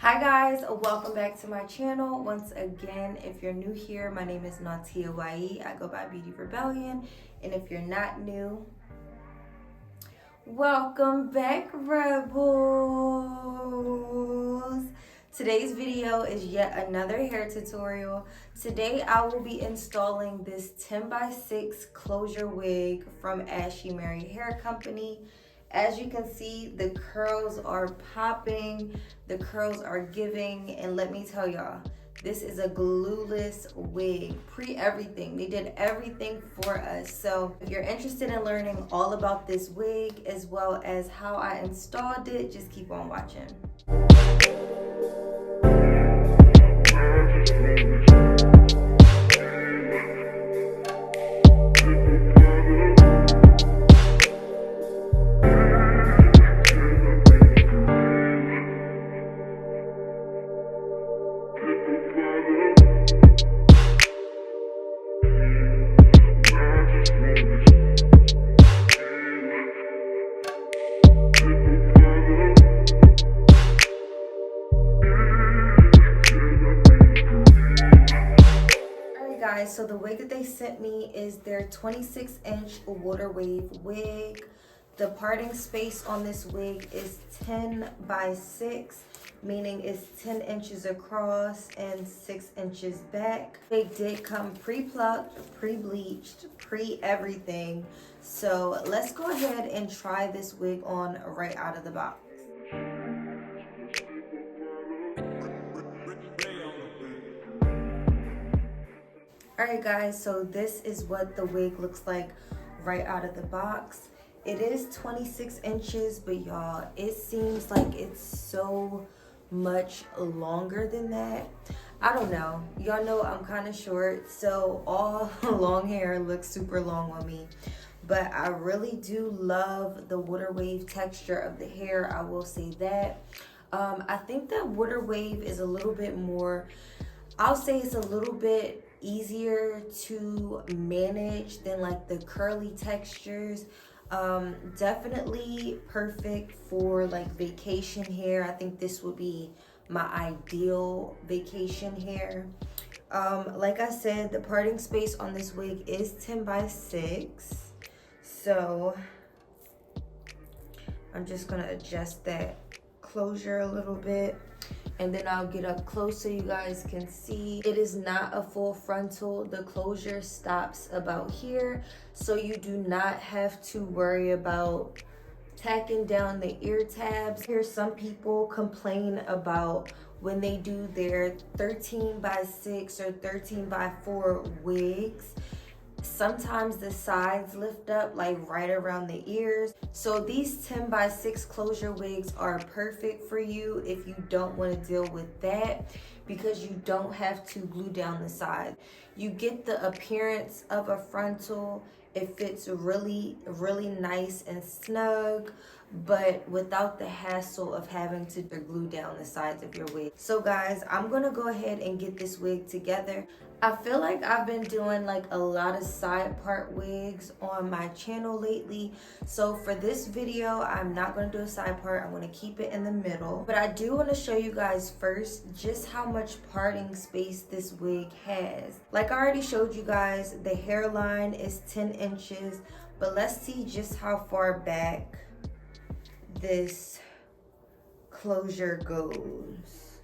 Hi guys, welcome back to my channel. Once again, if you're new here, my name is Natia Wai. I go by Beauty Rebellion. And if you're not new, welcome back, Rebels. Today's video is yet another hair tutorial. Today I will be installing this 10x6 closure wig from AshiMary Hair Company. As you can see, the curls are popping, the curls are giving, and let me tell y'all, this is a glueless wig, pre-everything. They did everything for us. So if you're interested in learning all about this wig as well as how I installed it, just keep on watching. Guys, so the wig that they sent me is their 26-inch water wave wig. The parting space on this wig is 10x6, meaning it's 10 inches across and 6 inches back. They did come pre-plucked, pre-bleached, pre-everything. So let's go ahead and try this wig on right out of the box. Alright guys, so this is what the wig looks like right out of the box. It is 26 inches, but y'all, it seems like it's so much longer than that. I don't know. Y'all know I'm kind of short, so all long hair looks super long on me. But I really do love the water wave texture of the hair, I will say that. I think that water wave is a little bit more, I'll say it's a little bit easier to manage than like the curly textures. Definitely perfect for like vacation hair. I think this would be my ideal vacation hair. Like I said, the parting space on this wig is 10x6, so I'm just gonna adjust that closure a little bit, and then I'll get up close so you guys can see. It is not a full frontal. The closure stops about here, so you do not have to worry about tacking down the ear tabs. Here, some people complain about when they do their 13x6 or 13x4 wigs, sometimes the sides lift up like right around the ears. So these 10x6 closure wigs are perfect for you if you don't want to deal with that, because you don't have to glue down the side. You get the appearance of a frontal. It fits really nice and snug, but without the hassle of having to glue down the sides of your wig. So guys, I'm gonna go ahead and get this wig together. I feel like I've been doing like a lot of side part wigs on my channel lately. So for this video, I'm not gonna do a side part. I'm gonna keep it in the middle. But I do wanna show you guys first just how much parting space this wig has. Like I already showed you guys, the hairline is 10 inches, but let's see just how far back this closure goes.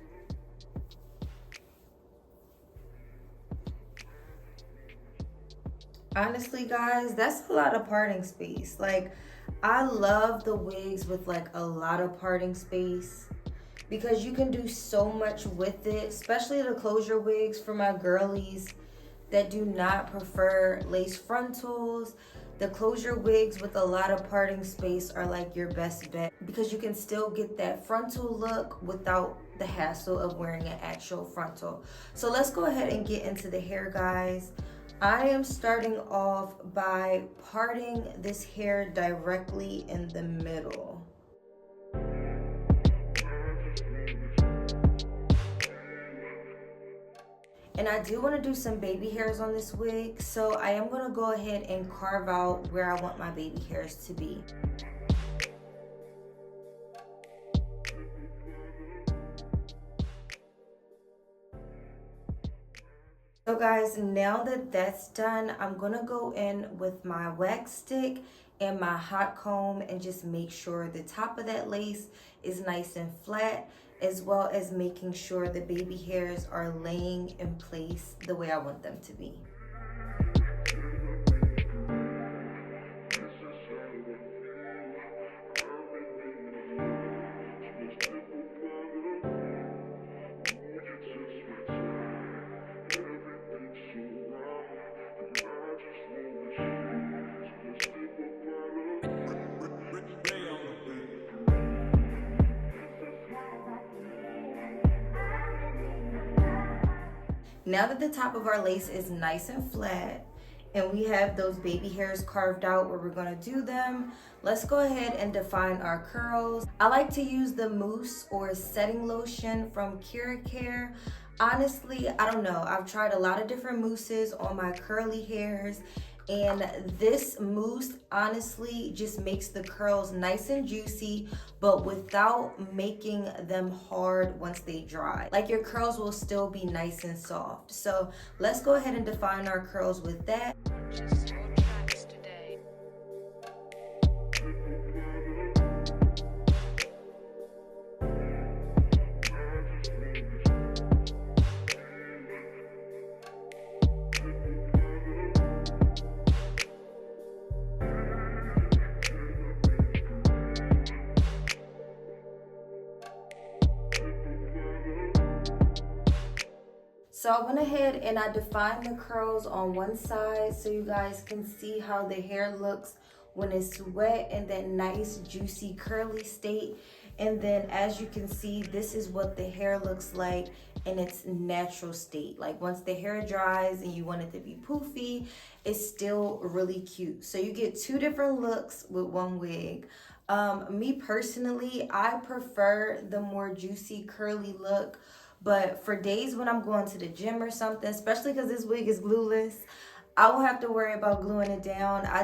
Honestly guys, that's a lot of parting space. Like, I love the wigs with like a lot of parting space because you can do so much with it, especially the closure wigs for my girlies that do not prefer lace frontals. The closure wigs with a lot of parting space are like your best bet because you can still get that frontal look without the hassle of wearing an actual frontal. So let's go ahead and get into the hair, guys. I am starting off by parting this hair directly in the middle. And I do want to do some baby hairs on this wig, so I am going to go ahead and carve out where I want my baby hairs to be. So guys, now that that's done, I'm gonna go in with my wax stick and my hot comb and just make sure the top of that lace is nice and flat, as well as making sure the baby hairs are laying in place the way I want them to be. Now that the top of our lace is nice and flat and we have those baby hairs carved out where we're gonna do them, let's go ahead and define our curls. I like to use the mousse or setting lotion from Care. Honestly, I don't know. I've tried a lot of different mousses on my curly hairs, and this mousse honestly just makes the curls nice and juicy, but without making them hard once they dry. Like, your curls will still be nice and soft. So let's go ahead and define our curls with that. So I went ahead and I defined the curls on one side so you guys can see how the hair looks when it's wet in that nice juicy curly state. And then as you can see, this is what the hair looks like in its natural state. Like, once the hair dries and you want it to be poofy, it's still really cute. So you get two different looks with one wig. Me personally, I prefer the more juicy curly look. But for days when I'm going to the gym or something, especially because this wig is glueless, I won't have to worry about gluing it down. I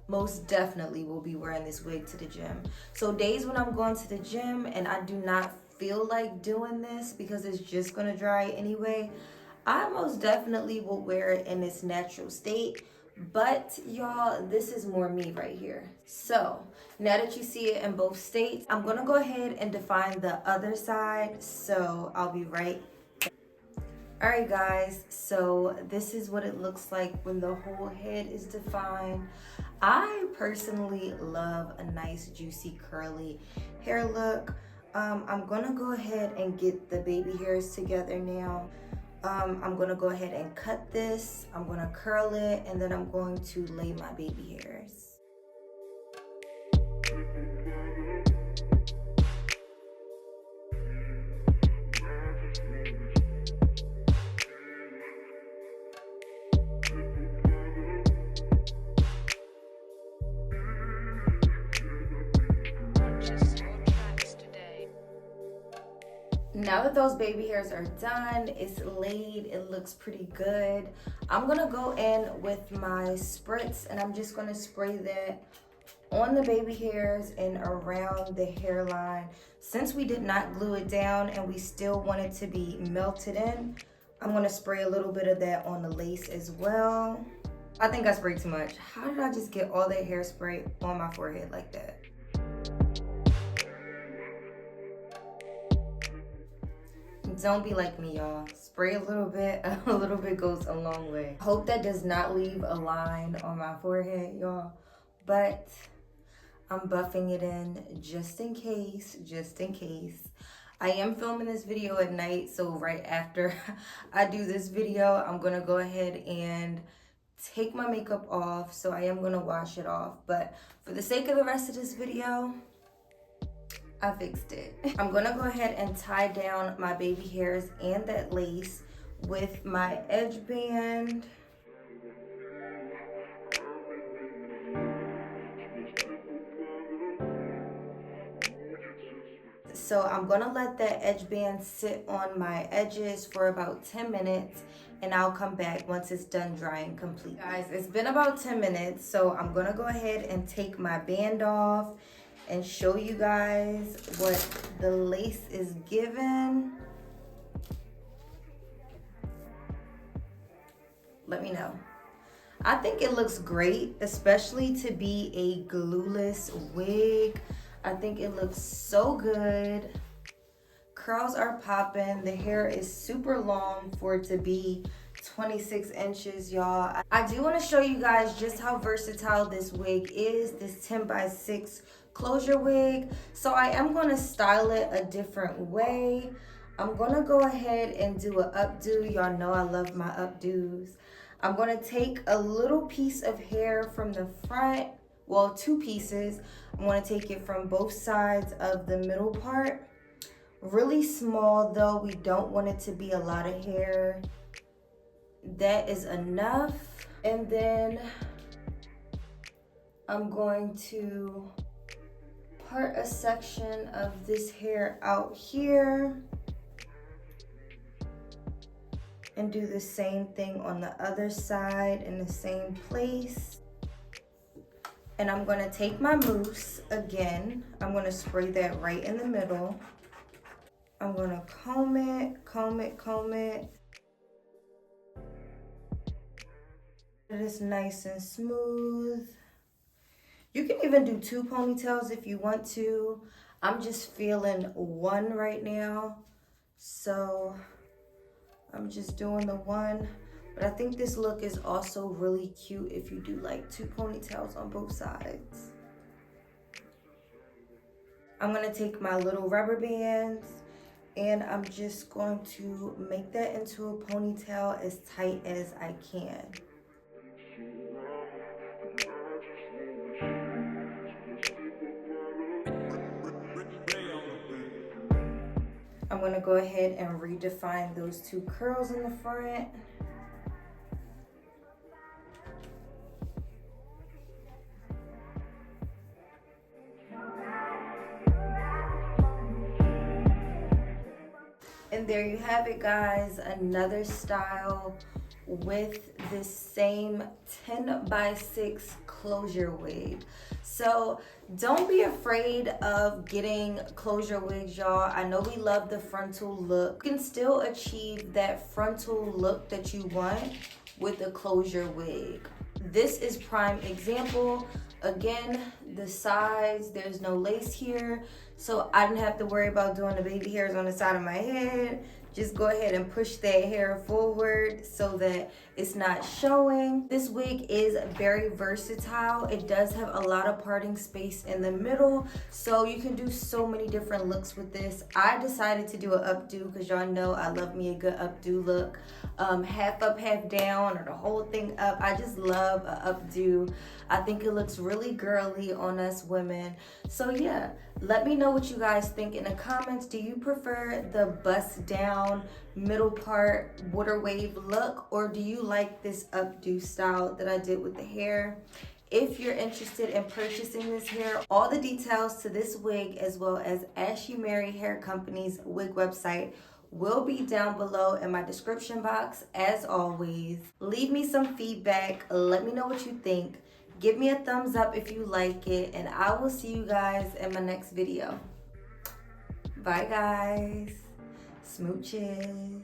most definitely will be wearing this wig to the gym. So days when I'm going to the gym and I do not feel like doing this because it's just gonna dry anyway, I most definitely will wear it in its natural state. But y'all, this is more me right here. So now that you see it in both states, I'm gonna go ahead and define the other side. So I'll be right back. All right guys, so this is what it looks like when the whole head is defined. I personally love a nice juicy curly hair look. I'm gonna go ahead and get the baby hairs together now. I'm gonna go ahead and cut this. I'm gonna curl it, and then I'm going to lay my baby hairs. Now that those baby hairs are done, it's laid, it looks pretty good. I'm gonna go in with my spritz and I'm just gonna spray that on the baby hairs and around the hairline. Since we did not glue it down and we still want it to be melted in, I'm gonna spray a little bit of that on the lace as well. I think I sprayed too much. How did I just get all that hairspray on my forehead like that? Don't be like me, y'all. Spray a little bit goes a long way. Hope that does not leave a line on my forehead, y'all. But I'm buffing it in just in case, I am filming this video at night, so right after I do this video, I'm gonna go ahead and take my makeup off. So I am gonna wash it off. But for the sake of the rest of this video, I fixed it. I'm gonna go ahead and tie down my baby hairs and that lace with my edge band. So I'm gonna let that edge band sit on my edges for about 10 minutes and I'll come back once it's done drying completely. Guys, it's been about 10 minutes, so I'm gonna go ahead and take my band off and show you guys what the lace is given. Let me know. I think it looks great, especially to be a glueless wig. I think it looks so good. Curls are popping. The hair is super long for it to be 26 inches, y'all. I do want to show you guys just how versatile this wig is, this 10 by 6 closure wig. So I am going to style it a different way. I'm going to go ahead and do an updo. Y'all know I love my updos. I'm going to take a little piece of hair from the front, well, 2 pieces. I'm going to take it from both sides of the middle part. Really small though, we don't want it to be a lot of hair. That is enough. And then I'm going to part a section of this hair out here and do the same thing on the other side in the same place. And I'm gonna take my mousse again. I'm gonna spray that right in the middle. I'm gonna comb it, comb it, comb it. It is nice and smooth. You can even do 2 ponytails if you want to. I'm just feeling 1 right now, so I'm just doing the 1. But I think this look is also really cute if you do like 2 ponytails on both sides. I'm gonna take my little rubber bands and I'm just going to make that into a ponytail as tight as I can. I'm gonna go ahead and redefine those 2 curls in the front. And there you have it, guys, another style with this same 10 by 6 closure wig. So don't be afraid of getting closure wigs, y'all. I know we love the frontal look. You can still achieve that frontal look that you want with a closure wig. This is prime example. Again, the sides, there's no lace here, so I didn't have to worry about doing the baby hairs on the side of my head. Just go ahead and push that hair forward so that it's not showing. This wig is very versatile. It does have a lot of parting space in the middle, so you can do so many different looks with this. I decided to do an updo because y'all know I love me a good updo look. Half up, half down, or the whole thing up. I just love an updo. I think it looks really girly on us women. So yeah, let me know what you guys think in the comments. Do you prefer the bust down middle part water wave look, or do you like this updo style that I did with the hair? If you're interested in purchasing this hair, all the details to this wig as well as AshiMary Hair Company's wig website will be down below in my description box. As always, leave me some feedback. Let me know what you think. Give me a thumbs up if you like it, and I will see you guys in my next video. Bye guys. Smooches.